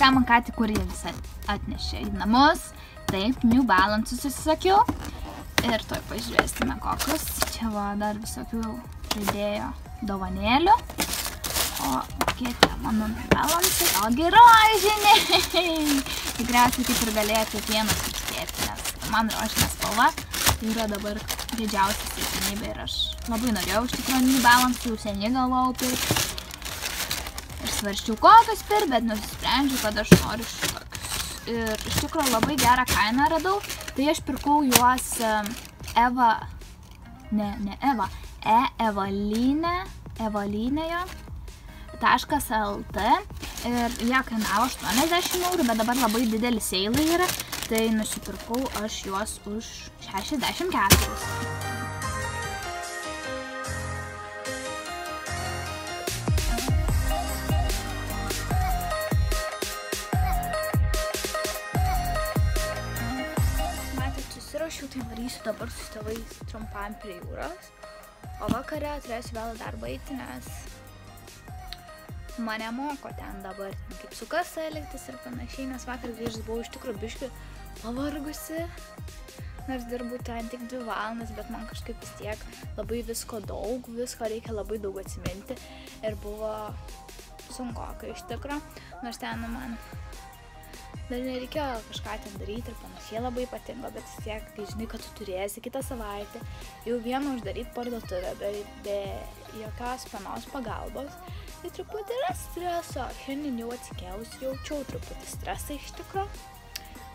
ką man ką tik kurį visą atnešė į namus. Taip, New Balance susisakiau. Ir toj pažiūrėsime kokius. Čia va dar visokių žaidėjo dovanėlių. O kokie mano New Balance, ogi rožiniai. Tikriausiai taip ir galėjo kiekvienas tikėti, nes man rožinė spalva yra dabar didžiausia silpnybė ir aš labai norėjau iš tikrųjų New Balance, jau seniai galvojau pirkti. Ir svarsčiau kokius pirkti, bet nusprendžiau, kad aš noriu šitokius. Ir iš tikrųjų labai gerą kainą radau, tai aš pirkau juos evalinėje.lt ir jie kainavo 80 eurų, bet dabar labai didelis seilai yra, tai nusipirkau aš juos už 64. Susirašiau, tai varysiu dabar su tėvais trumpam prie jūros, o vakare turėsiu vėl darbą eiti, nes mane moko ten dabar, kaip su kasa elgtis ir panašiai, nes vakar grįžus buvau iš tikrųjų biškį pavargusi, nors dirbu ten tik 2 valandas, bet man kažkaip vis tiek labai visko daug, visko reikia labai daug atsiminti ir buvo sunkoka iš tikrųjų, nors ten man dar nereikėjo kažką ten daryti ir panašiai labai patingo, bet vis tiek, kai žinai, kad tu turėsi kitą savaitę jau vieną uždaryti parduotuvę be jokios vienos pagalbos, tai truputį yra streso. Šiandien jau atsikėlus jaučiau truputį stresą iš tikro,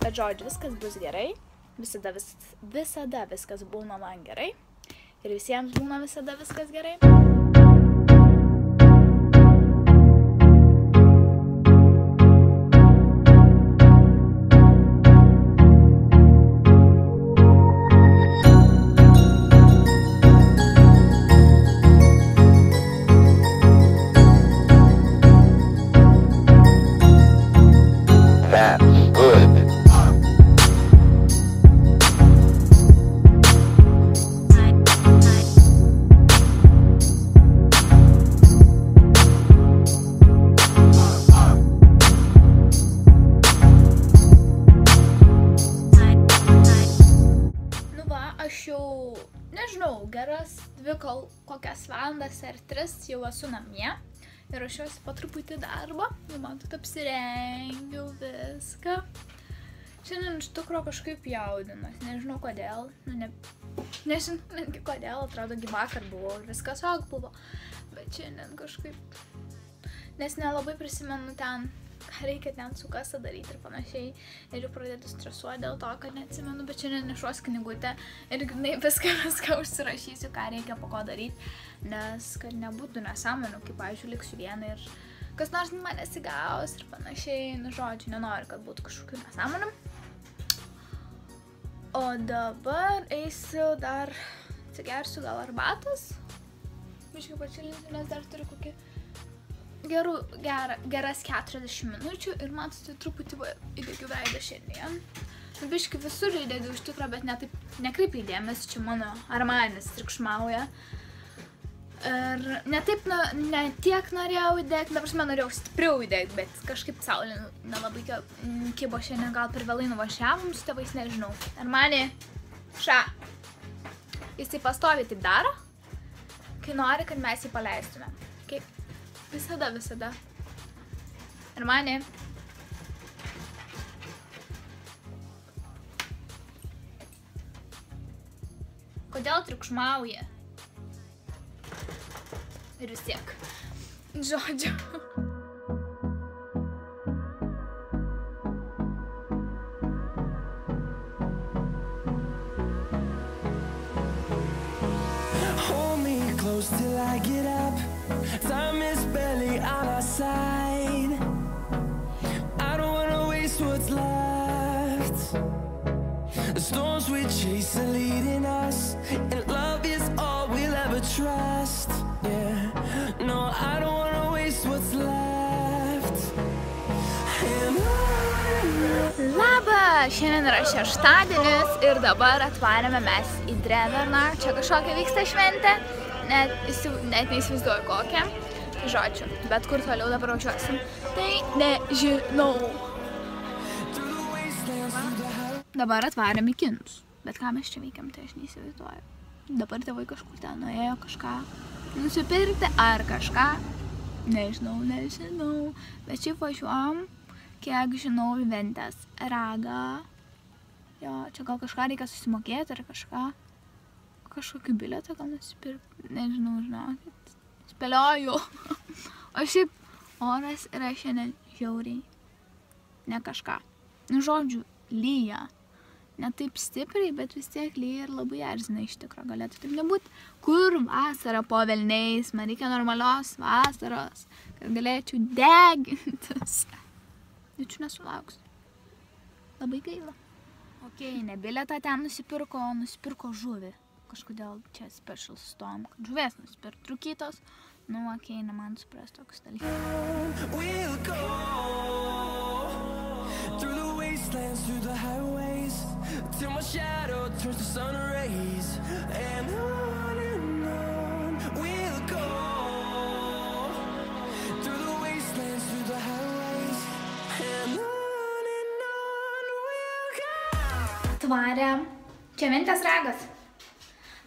bet žodžiu, viskas bus gerai, visada viskas būna man gerai ir visiems būna visada viskas gerai. Nežinau, geras 2 kokias valandas ar 3 jau esu namie ir ruošiuosi po truputį darbą, jau man taip apsirengiau viską. Šiandien iš tikrųjų kažkaip jaudinas, nežinau kodėl, nežinau netgi kodėl, atrodo, vakar buvau ir viskas ok buvo, bet šiandien kažkaip, nes nelabai prisimenu ten, ką reikia ten su kasa daryti ir panašiai, ir jau pradėti stresuoti dėl to, kad neatsimenu, bet šiandien nešuos knygutę ir grynai viską užsirašysiu, ką reikia po ko daryti, nes kad nebūtų nesąmonių, kaip, pavyzdžiui, liksiu vieną ir kas nors man nesigaus ir panašiai, nu žodžiu, nenoriu, kad būtų kažkokių nesąmonių. O dabar eisiu dar atsigersiu gal arbatos, biškai pačilinti, nes dar turiu kokį geras 40 minučių ir man tai truputį įdegiu veidą šiandien. Biškai visur įdegiu iš tikrųjų, bet nekreipiai dėmesį, čia mano Armanis triukšmauja. Ir ne tiek norėjau įdegti, ta prasme norėjau stipriau įdegti, bet kažkaip saulė nelabai kibo šiandien, gal per vėlai nuvažiavom su tėvais, nežinau. Armani, jisai pastoviai taip daro, kai nori, kad mes jį paleistume. Visada. Armani. Kodėl triukšmauja? Ir vis tiek. Žodžiu. Hold me close till I get up. Time is barely on our side. I don't wanna waste what's left. The storms we chase are leading us, and love is all we'll ever trust. Yeah, no, I don't wanna waste what's left. Labas! Šiandien yra šeštadienis ir dabar atvarėme mes į Dreverną. Čia kažkokia vyksta šventė. Net neįsivaizduoju kokią. Žodžiu, bet kur toliau dabar važiuosim, tai nežinau. Dabar atvarėm į kinus, bet ką mes čia veikiam, tai aš neįsivaizduoju. Dabar tėvai kažkur ten nuėjo kažką nusipirkti ar kažką, nežinau, bet šiaip važiuojam, kiek žinau, į Ventės ragą. Jo, čia gal kažką reikia susimokėti ar kažką. Kažkokį bilietą gal nusipirkti, nežinau, žinokit. Spėlioju. O šiaip oras yra šiandien žiauriai. Ne kažką. Nu, žodžiu, lyja. Ne taip stipriai, bet vis tiek lyja ir labai erzina iš tikro. Galėtų taip nebūti. Kur vasara po velniais? Man reikia normalios vasaros, kad galėčiau degintis. Jaučiu nesulauksiu. Labai gaila. Okei, ne bilietą ten nusipirko žuvį. Kažkodėl čia special su tom, kad žuvės nusipirkt trukytos. Nu, okei, ne man supras toks dalykas. We'll go through the wastelands, through the highways, till my shadow turns to sun rays. And on we'll go through the wastelands, through the highways. And on we'll go. Tvarėm. Čia Ventės ragas.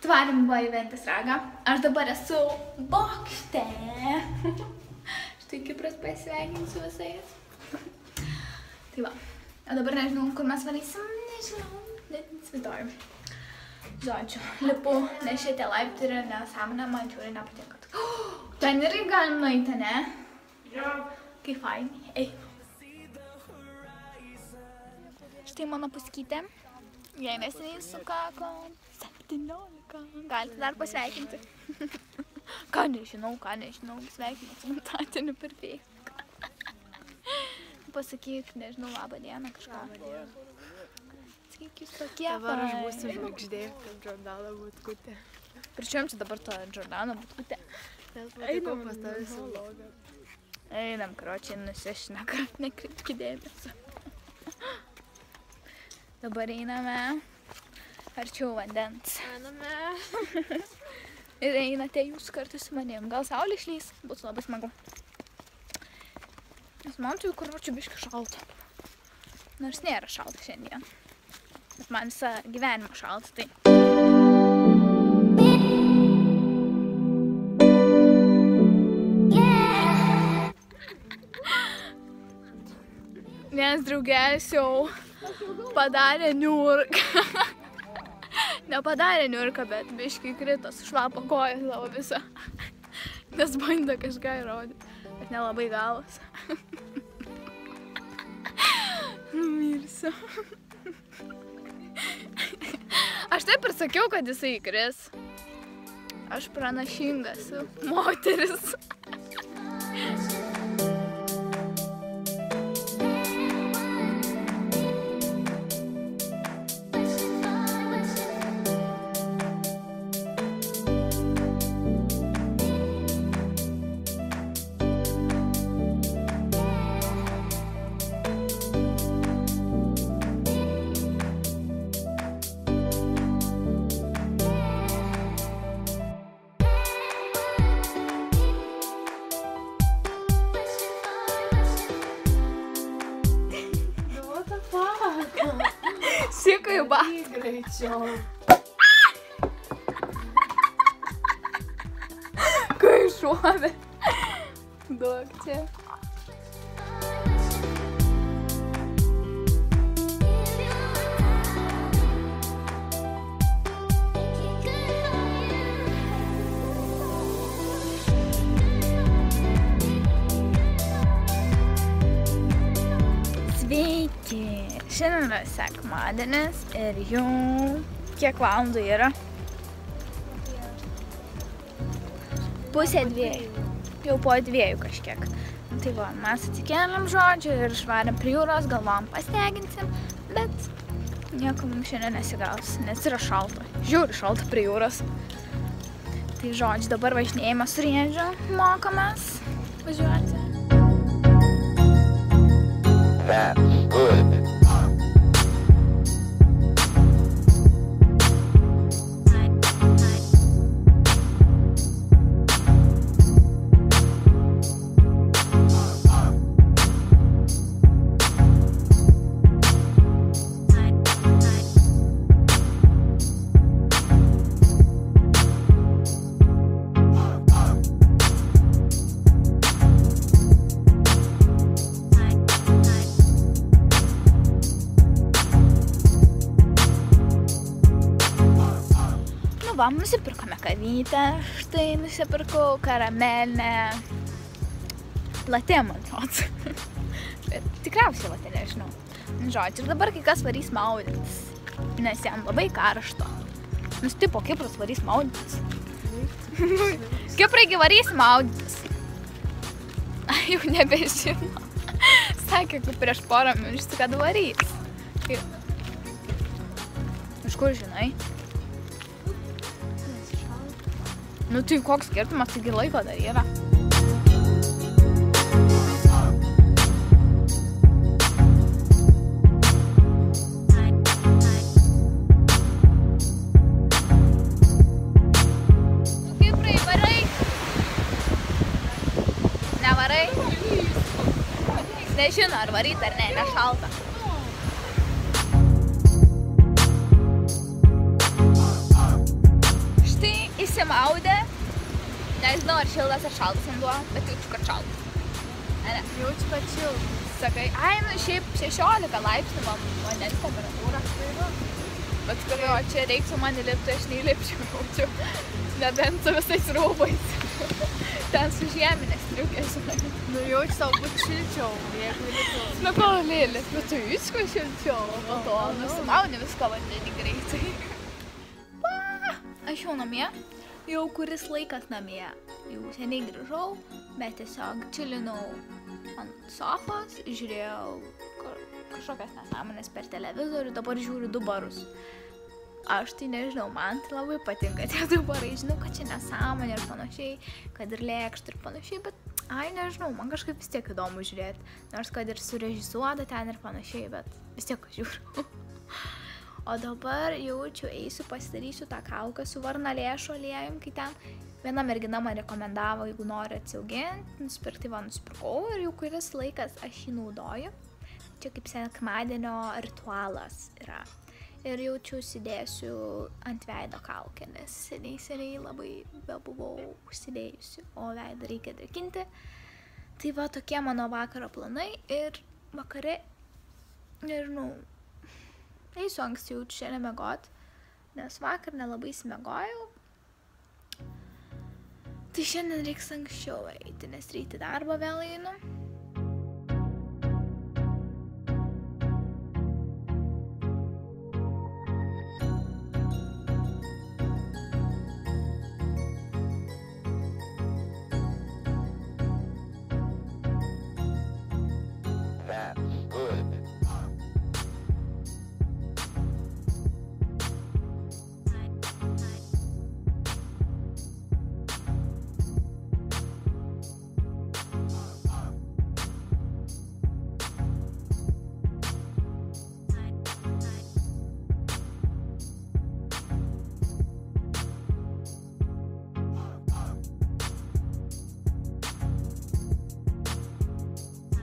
Tvarėm buvo į Ventės ragą. Aš dabar esu bokšte. Štai Kipras pasveikinsiu visais. Tai va. O dabar nežinau, kur mes varysim. Nežinau. Net nesviduoju. Žodžiu, lipu, nes šitie laiptai yra nesąmonė, man čiūrai nepatinka. Ten irgi galim nueiti, ne? Jo. Kaip fainai. Ei. Štai mano puskytė. Jei neseniai sukako 17. Galite dar pasveikinti. Ką nežinau, sveikinti su gimtadieniu per Facebooką. Pasakyk, nežinau, labą dieną kažką. Sakyk, jūs tokie. Dabar aš būsiu žvaigždė, kaip Džordana Butkutė. Pričiuom čia dabar to Džordana Butkutė. Nes patikau pas tavį su vlogą. Einam, karočiai, nusišneka, nekreipki dėmesio. Dabar einame arčiau vandens. Einame. Ir einate jūs kartu su manim. Gal saulė išlys? Būtų labai smagu. Nes man tai karočiai biški šalta. Nors nėra šalta šiandien. Bet man visą gyvenimą šalta, tai. Vienas draugelis jau padarė niurką. Nepadarė niurką, bet biškai krito, sušlapo koją savo visą. Nes bandė kažką įrodyti, bet nelabai galas. Numirsiu. Aš taip ir sakiau, kad jisai įkris. Aš pranašingas moteris. Sikai ba. Greičiau. Kai šovė. Duok čia. Sveiki. Šiandien yra sekmadienis ir jau kiek valandų yra? 1:30. Jau po 2 kažkiek. Tai va, mes atsikėlėm žodžiu ir išvarėm prie jūros, galvom pasiteginsim, bet nieko mums šiandien nesigaus, nes yra šalta. Žiūri šalta prie jūros. Tai žodžiu, dabar važinėjame su Riedžiu, mokomės važiuoti. That's good. va, nusipirkome kavytę, štai nusipirkau karamelinę latė, man atrodo. Bet tikriausiai latė, nežinau. Žodžiu, ir dabar kai kas varys maudytis, nes jam labai karšto. Tipo, Kipras varys maudytis. Kiprai varys maudytis. Jau nebežino. Sakė, kaip prieš porą minučių, kad varys. Iš kur žinai? Nu tai koks skirtumas, taigi laiko dar yra. Nežino, ar varyt ar ne, nešalta. Štai įsimaudė. Nežinau, ar šiltas ar šaltas vanduo, bet jaučiu, kad šaltas. Jaučiu, kad šiltas. Sakai, nu šiaip 16 laipsnių vandens temperatūra. Bet galvoju, čia reiktų man įlipti, aš neįlipčiau, jaučiu. Nebent su visais rūbais. Ten su žieminės triukės. Nu jaučiu savo būt šilčiau, jeigu įlipčiau. Nu gal lėlės, bet tu visko šilčiau, po to nusimauni viską vandenį greitai. Aš jau namie, jau kuris laikas namie. Jau seniai grįžau, bet tiesiog čilinau ant sofos, žiūrėjau kažkokias nesąmonės per televizorių, dabar žiūriu 2 barus. Aš tai nežinau, man tai labai patinka tie 2 barai, žinau, kad čia nesąmonė ir panašiai, kad ir lėkšta ir panašiai, bet nežinau, man kažkaip vis tiek įdomu žiūrėti, nors kad ir surežisuota ten ir panašiai, bet vis tiek žiūriu. O dabar jaučiu, eisiu, pasidarysiu tą kaukę su varnalėšų aliejum, kai ten viena mergina man rekomendavo, jeigu nori atsiauginti, nusipirkti, nusipirkau ir jau kuris laikas aš jį naudoju. Čia kaip sekmadienio ritualas yra. Ir jaučiu, užsidėsiu ant veido kaukę, nes seniai labai bebuvau užsidėjusi, o veidą reikia drėkinti. Tai va, tokie mano vakaro planai ir vakare, nežinau, eisiu anksti jau šiandien miegot, nes vakar nelabai įsimiegojau. Tai šiandien reiks anksčiau eiti, nes ryte darbą vėl einu.